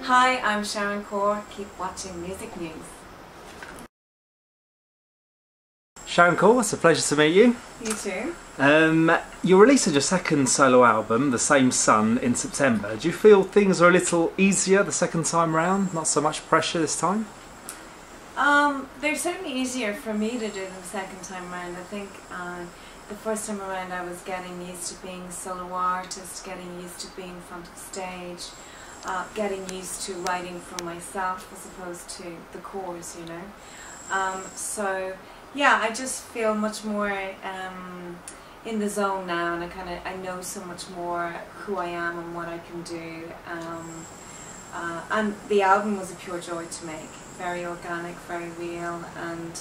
Hi, I'm Sharon Corr. Keep watching Music News. Sharon Corr, it's a pleasure to meet you. You too. You're releasing your second solo album, The Same Sun, in September. Do you feel things are a little easier the second time round? Not so much pressure this time? They're certainly easier for me to do the second time around. I think the first time around I was getting used to being a solo artist, getting used to being in front of stage, getting used to writing for myself as opposed to the chorus, you know. So yeah, I just feel much more in the zone now, and I know so much more who I am and what I can do. And the album was a pure joy to make, very organic, very real, and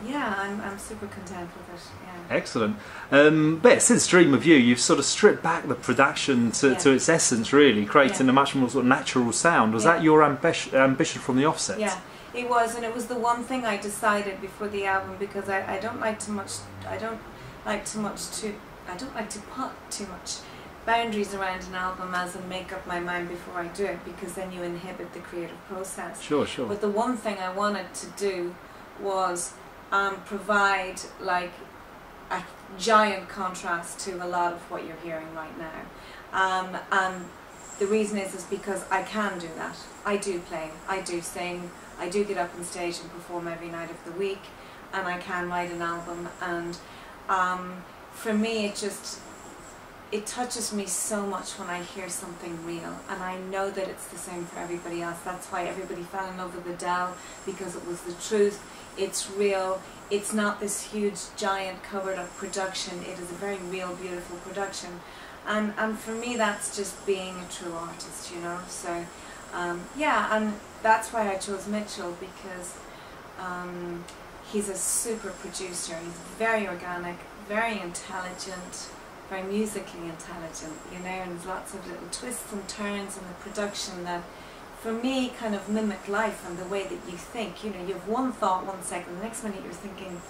yeah, I'm super content with it. Yeah. Excellent. But since Dream of You, you've sort of stripped back the production to its essence, really, creating a much more sort of natural sound. Was that your ambition from the offset? Yeah, it was, and it was the one thing I decided before the album, because I don't like to put too much boundaries around an album as in make up my mind before I do it, because then you inhibit the creative process. Sure. But the one thing I wanted to do was provide like a giant contrast to a lot of what you're hearing right now. And the reason is because I can do that. I do play, I do sing, I do get up on stage and perform every night of the week, and I can write an album, and for me it touches me so much when I hear something real, and I know that it's the same for everybody else. That's why everybody fell in love with Adele, because it was the truth. It's real. It's not this huge, giant, covered-up production. It is a very real, beautiful production, and for me, that's just being a true artist, you know. So yeah, and that's why I chose Mitchell, because he's a super producer. He's very organic, very intelligent, very musically intelligent, you know, and there's lots of little twists and turns in the production that for me kind of mimic life and the way that you think. You know, you have one thought 1 second, the next minute you're thinking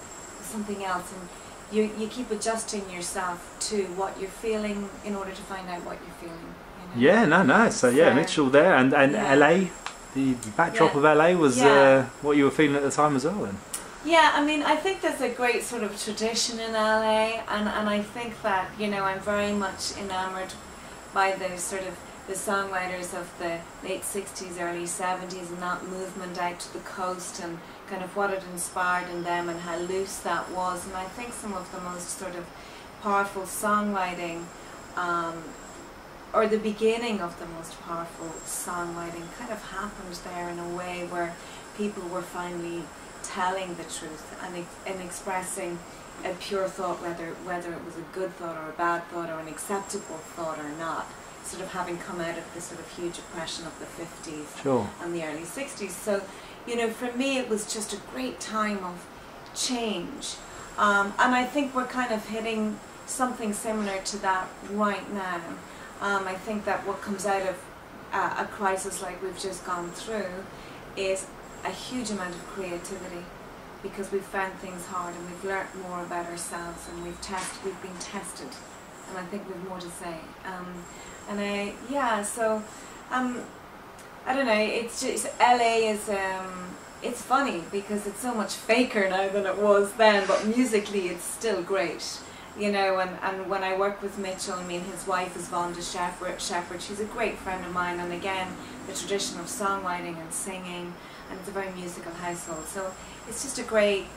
something else, and you keep adjusting yourself to what you're feeling in order to find out what you're feeling, you know? Yeah, so yeah, Mitchell there, and LA, the backdrop of LA was what you were feeling at the time as well then? Yeah, I mean, I think there's a great sort of tradition in LA, and I think that, you know, I'm very much enamoured by the sort of the songwriters of the late 60s, early 70s, and that movement out to the coast, and kind of what it inspired in them and how loose that was. And I think some of the most sort of powerful songwriting, or the beginning of the most powerful songwriting, kind of happened there in a way where people were finally telling the truth and expressing a pure thought, whether it was a good thought or a bad thought or an acceptable thought or not, sort of having come out of the sort of huge oppression of the 50s and the early 60s. So, you know, for me it was just a great time of change, and I think we're kind of hitting something similar to that right now. I think that what comes out of a crisis like we've just gone through is a huge amount of creativity, because we've found things hard and we've learnt more about ourselves, and we've been tested, and I think we've more to say. I don't know, it's just, LA is, it's funny because it's so much faker now than it was then, but musically it's still great. You know, and when I work with Mitchell, I mean, his wife is Vonda Shepherd. She's a great friend of mine, and again, the tradition of songwriting and singing, and it's a very musical household. So it's just a great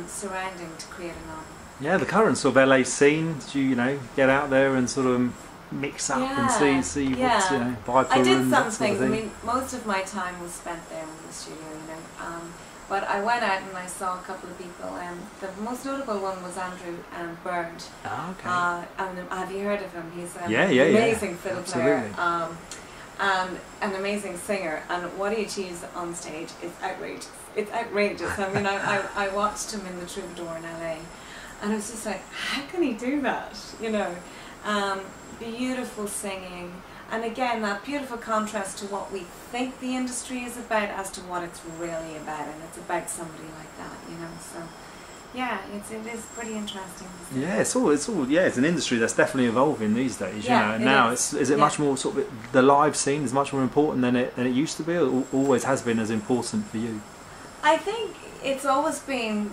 surrounding to create an album. Yeah, the current sort of LA scene, do you know, get out there and sort of mix up and see what's, you know, bipolar. I did and some that sort of things. I mean, most of my time was spent there in the studio, you know. But I went out and I saw a couple of people, and the most notable one was Andrew Bird. Oh, okay. Have you heard of him? He's an amazing fiddle player, and an amazing singer, and what he achieves on stage is outrageous. It's outrageous. I mean, I watched him in the Troubadour in LA, and I was just like, how can he do that? You know, beautiful singing. And again, that beautiful contrast to what we think the industry is about as to what it's really about, and it's about somebody like that, you know. So, Yeah, it is pretty interesting. Yeah, it's an industry that's definitely evolving these days. Yeah, you know, now is it much more sort of the live scene is much more important than it used to be, or always has been as important for you? I think it's always been.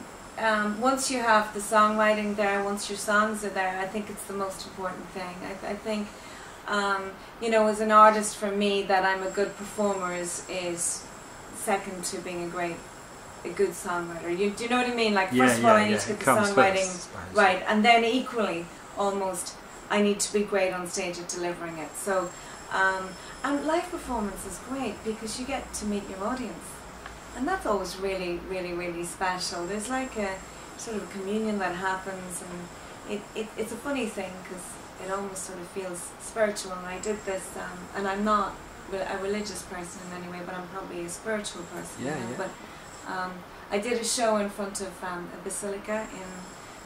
Once you have the songwriting there, once your songs are there, I think it's the most important thing. I think, you know, as an artist, for me, that I'm a good performer is second to being a good songwriter. Do you know what I mean? Like, first of all, I need to get the songwriting right, and then equally, almost, I need to be great on stage at delivering it. So, and live performance is great because you get to meet your audience. And that's always really, really, really special. There's like a sort of communion that happens, and it's a funny thing because it almost sort of feels spiritual. And I did this, and I'm not a religious person in any way, but I'm probably a spiritual person. Yeah, you know? yeah. But I did a show in front of a basilica in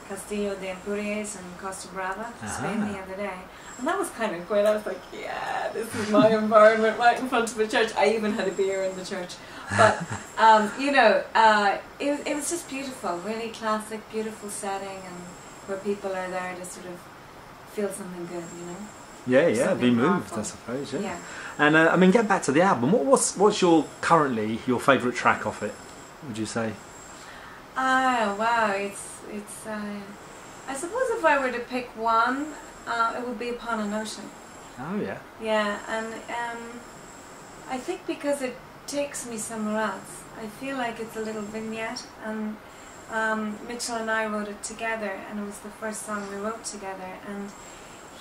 Castillo de Empúries in Costa Brava, Spain, the other day. And that was kind of great. I was like, yeah, this is my environment right in front of a church. I even had a beer in the church. But, you know, it was just beautiful, really classic, beautiful setting, and where people are there to sort of feel something good, you know? Yeah, be moved, I suppose, yeah. And, I mean, get back to the album. What's your favourite track off it, would you say? Wow, it's I suppose if I were to pick one, it would be Upon an Ocean. Oh, yeah. Yeah, and I think because it takes me somewhere else. I feel like it's a little vignette, and Mitchell and I wrote it together, and it was the first song we wrote together, and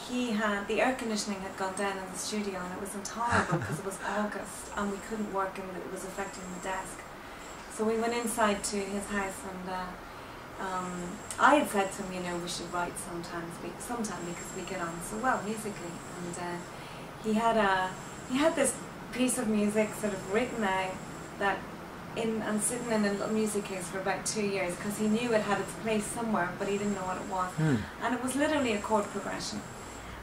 the air conditioning had gone down in the studio, and it was intolerable because it was August and we couldn't work and it was affecting the desk. So we went inside to his house, and I had said to him, you know, we should write sometime because we get on so well musically, and he had this piece of music sort of written out that and sitting in a little music case for about 2 years because he knew it had its place somewhere, but he didn't know what it was. And it was literally a chord progression,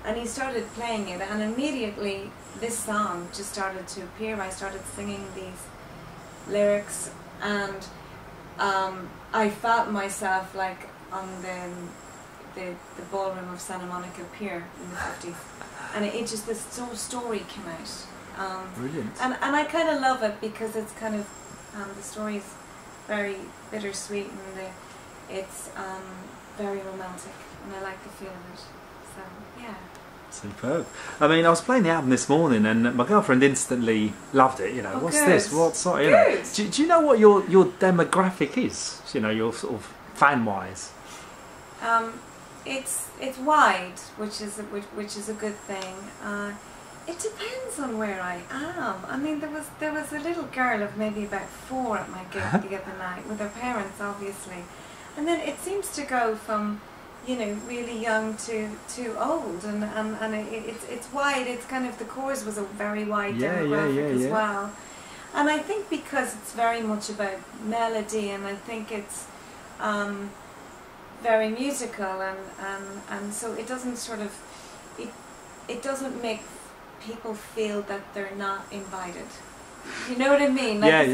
and he started playing it, and immediately this song just started to appear. I started singing these lyrics, and I felt myself like on the ballroom of Santa Monica Pier in the 50s, and it just, this story came out. Brilliant. And I kind of love it because it's kind of, the story is very bittersweet, and it's very romantic, and I like the feel of it. So, yeah. Superb. I mean, I was playing the album this morning, and my girlfriend instantly loved it. You know, what's good. this? What's sort of, you know? Do you know what your demographic is? You know, your sort of fan-wise. It's wide, which is a good thing. It depends on where I am. I mean, there was a little girl of maybe about 4 at my gig the other night with her parents, obviously, and then it seems to go from, you know, really young to old, and it's wide. It's kind of, the Corrs was a very wide demographic as well, and I think because it's very much about melody, and I think it's very musical, and so it doesn't sort of it doesn't make people feel that they're not invited. You know what I mean? Like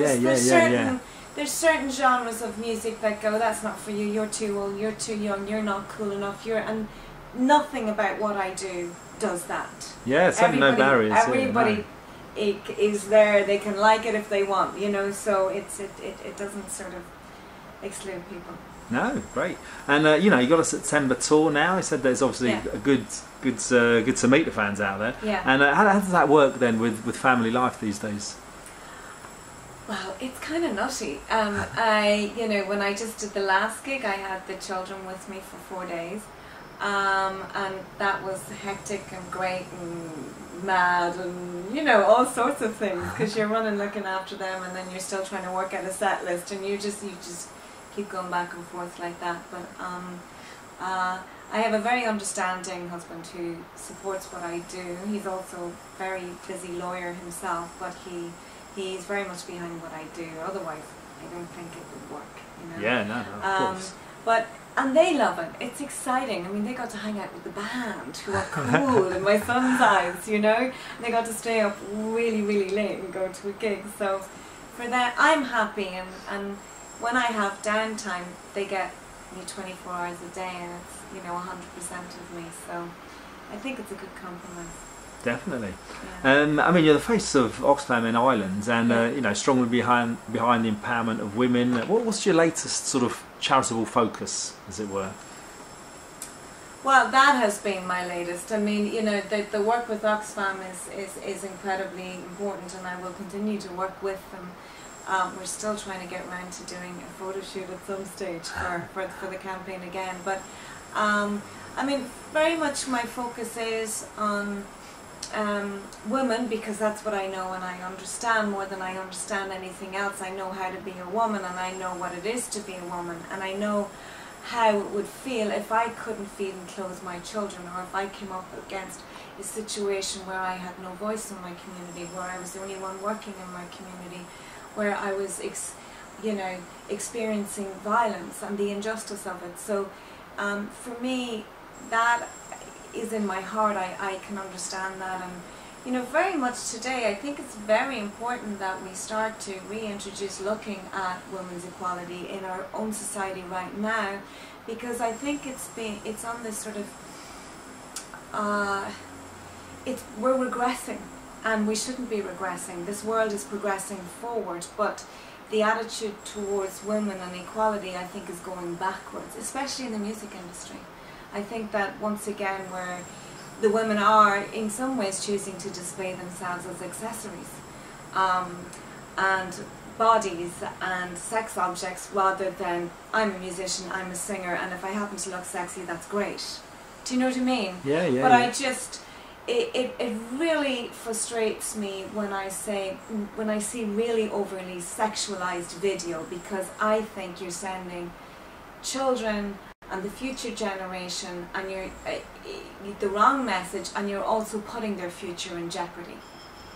there's certain genres of music that go, that's not for you, you're too old, you're too young, you're not cool enough, and nothing about what I do does that. Yeah, it's no barriers. Everybody is there, they can like it if they want, you know, so it doesn't sort of exclude people. No, great. And you know, you got a September tour now. I said there's obviously a good to meet the fans out there. Yeah. And how does that work then with family life these days? Well, it's kind of nutty. You know, when I just did the last gig, I had the children with me for 4 days, and that was hectic and great and mad and, you know, all sorts of things, because you're running looking after them, and then you're still trying to work out a set list, and you just keep going back and forth like that. But I have a very understanding husband who supports what I do. He's also a very busy lawyer himself, but he's very much behind what I do. Otherwise, I don't think it would work, you know. Yeah, no, of course. And they love it. It's exciting. I mean, they got to hang out with the band, who are cool in my son's eyes, you know. And they got to stay up really, really late and go to a gig. So for that, I'm happy. And when I have downtime, they get me 24 hours a day, and it's, you know, 100% of me. So I think it's a good compromise. Definitely. Yeah. I mean, you're the face of Oxfam in Ireland, and you know, strongly behind the empowerment of women. What's your latest sort of charitable focus, as it were? Well, that has been my latest. I mean, you know, the work with Oxfam is incredibly important, and I will continue to work with them. We're still trying to get around to doing a photo shoot at some stage for the campaign again. But I mean, very much my focus is on women, because that's what I know and I understand more than I understand anything else. I know how to be a woman, and I know what it is to be a woman, and I know how it would feel if I couldn't feed and clothe my children, or if I came up against a situation where I had no voice in my community, where I was the only one working in my community, where I was you know, experiencing violence and the injustice of it. So for me, that is in my heart. I can understand that, and you know, very much today I think it's very important that we start to reintroduce looking at women's equality in our own society right now, because I think it's on this sort of we're regressing, and we shouldn't be regressing. This world is progressing forward, but the attitude towards women and equality, I think, is going backwards, especially in the music industry. I think that once again the women are in some ways choosing to display themselves as accessories and bodies and sex objects, rather than I'm a musician, I'm a singer, and if I happen to look sexy, that's great. Do you know what I mean? Yeah, yeah. But yeah. It really frustrates me when I see really overly sexualized video, because I think you're sending children and the future generation, and you're the wrong message, and you're also putting their future in jeopardy.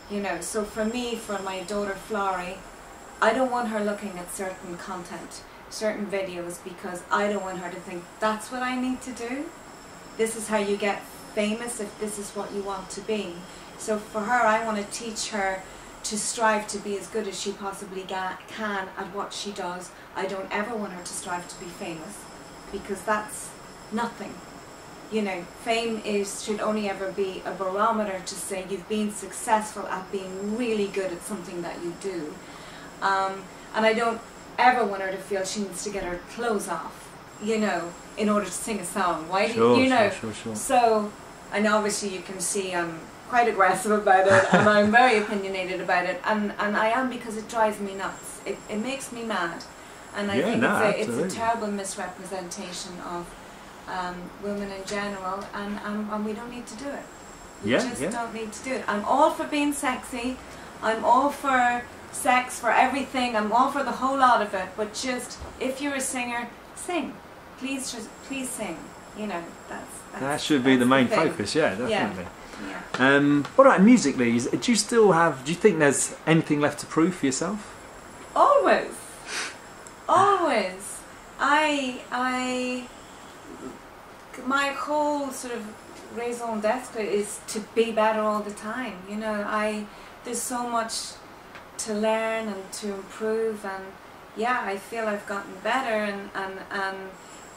You know, so for me, for my daughter Florrie, I don't want her looking at certain content, certain videos, because I don't want her to think that's what I need to do. This is how you get famous, if this is what you want to be. So for her, I want to teach her to strive to be as good as she possibly can at what she does. I don't ever want her to strive to be famous, because that's nothing. You know, fame should only ever be a barometer to say you've been successful at being really good at something that you do. And I don't ever want her to feel she needs to get her clothes off, you know, in order to sing a song. Why do you know? Sure. So, and obviously you can see I'm quite aggressive about it, and I'm very opinionated about it, and I am, because it drives me nuts. It makes me mad. And I think it's a terrible misrepresentation of women in general, and we don't need to do it. We just don't need to do it. I'm all for being sexy, I'm all for sex, for everything, I'm all for the whole lot of it, but just, if you're a singer, sing. Please sing. You know, that should be the main focus, yeah, definitely. Yeah. What about musically? Do you think there's anything left to prove for yourself? Always. My whole sort of raison d'etre is to be better all the time. You know, there's so much to learn and to improve, and yeah, I feel I've gotten better, and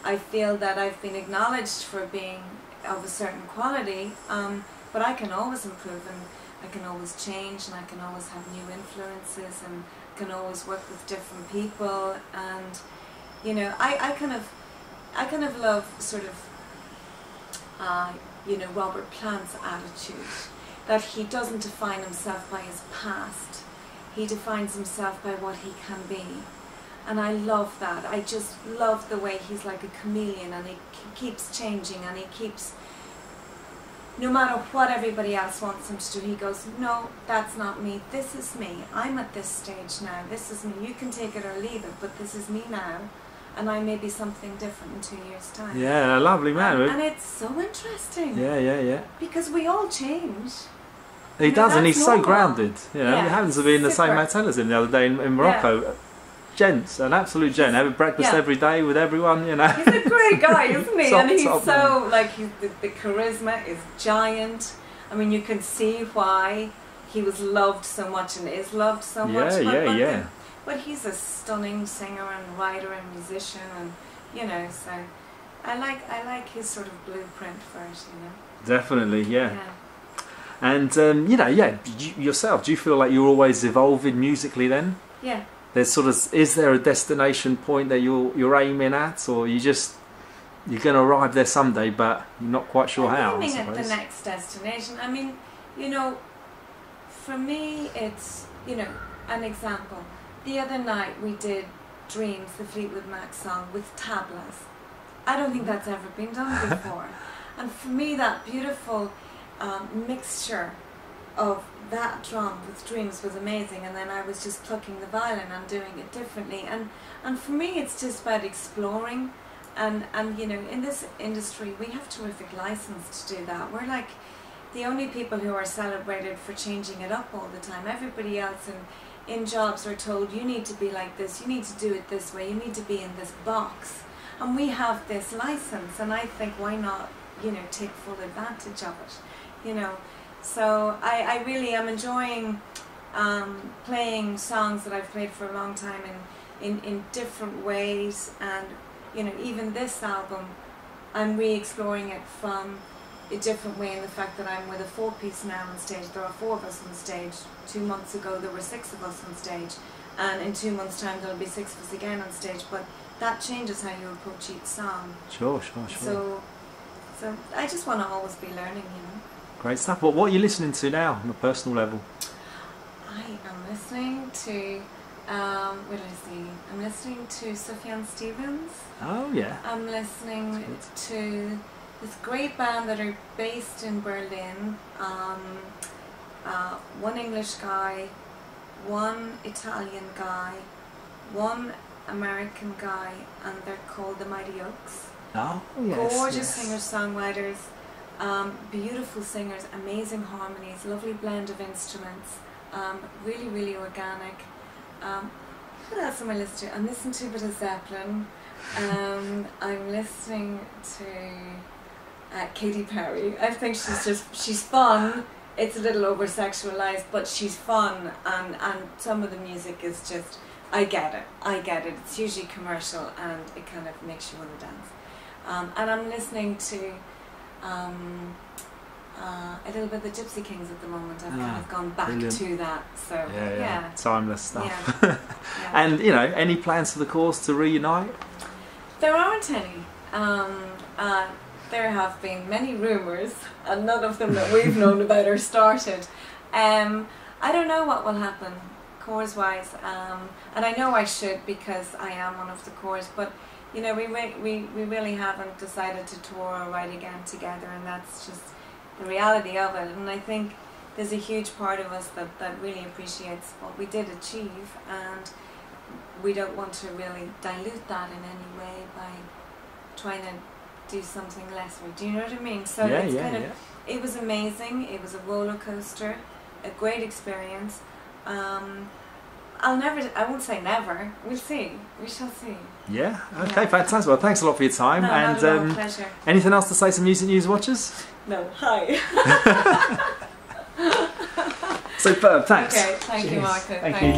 I feel that I've been acknowledged for being of a certain quality, but I can always improve, and I can always change, and I can always have new influences, and can always work with different people. And you know, I kind of love sort of you know, Robert Plant's attitude, that he doesn't define himself by his past, he defines himself by what he can be. And I love that. I just love the way he's like a chameleon, and he keeps changing, and he keeps, no matter what everybody else wants him to do, he goes, no, that's not me, this is me, I'm at this stage now, this is me, you can take it or leave it, but this is me now, and I may be something different in 2 years' time. Yeah, a lovely man. And it's so interesting. Yeah. Because we all change. He does, and he's normal. So grounded. You know, he happens to be in the same hotel as him the other day in Morocco. Yeah. Gents, an absolute gent, having breakfast every day with everyone, you know. He's a great guy, isn't he? And he's so, man. like, the charisma is giant. I mean, you can see why he was loved so much and is loved so much. Yeah. But he's a stunning singer and writer and musician, and you know. So I like his sort of blueprint for it, you know. Definitely, yeah. And you know, yourself, do you feel like you're always evolving musically then? Yeah. There's sort of, is there a destination point that you're aiming at, or you're going to arrive there someday, but you're not quite sure how? I'm aiming at the next destination. I mean, you know, for me, it's, you know, an example. The other night we did Dreams, the Fleetwood Mac song, with tablas. I don't think that's ever been done before. And for me, that beautiful mixture of that drum with Dreams was amazing, and then I was just plucking the violin and doing it differently. And for me, it's just about exploring. And you know, in this industry, we have terrific license to do that. We're like the only people who are celebrated for changing it up all the time. Everybody else in jobs are told, you need to be like this, you need to do it this way, you need to be in this box. And we have this license, and I think, why not, you know, take full advantage of it, you know. So I really am enjoying playing songs that I've played for a long time in different ways. And you know, even this album, I'm re-exploring it from a different way, in the fact that I'm with a 4-piece now on stage. There are 4 of us on stage. 2 months ago there were 6 of us on stage, and in 2 months' time there'll be 6 of us again on stage. But that changes how you approach each song. Sure. So I just want to always be learning, you know. Great stuff. What are you listening to now on a personal level? I am listening to, what did I see? I'm listening to Sufjan Stevens. Oh yeah. I'm listening to this great band that are based in Berlin. One English guy, one Italian guy, one American guy, and they're called the Mighty Oaks. Oh yes. Gorgeous singers-songwriters, beautiful singers, amazing harmonies, lovely blend of instruments, really, really organic. What else am I listening to? I'm listening to a bit of Zeppelin. I'm listening to Katy Perry. I think she's fun. It's a little over-sexualized, but she's fun, and some of the music is just, I get it. It's usually commercial, and it kind of makes you want to dance. And I'm listening to a little bit of the Gypsy Kings at the moment. I've kind of gone back to that. So yeah. Timeless stuff. Yeah. And you know, any plans for the course to reunite? There aren't any. There have been many rumours, and none of them that we've known about or started. I don't know what will happen, Corrs-wise, and I know I should, because I am one of the Corrs, but you know, we really haven't decided to tour or write again together, and that's just the reality of it. And I think there's a huge part of us that really appreciates what we did achieve, and we don't want to really dilute that in any way by trying to do something lesser. Do you know what I mean? So it was amazing. It was a roller coaster, a great experience. I won't say never. We'll see. We shall see. Yeah. Okay. Fantastic. Well, thanks a lot for your time. No, and not at all, pleasure. Anything else to say to Music News watchers? No. Hi. Superb. Thanks. Okay. Thank you, Marco. Thank you.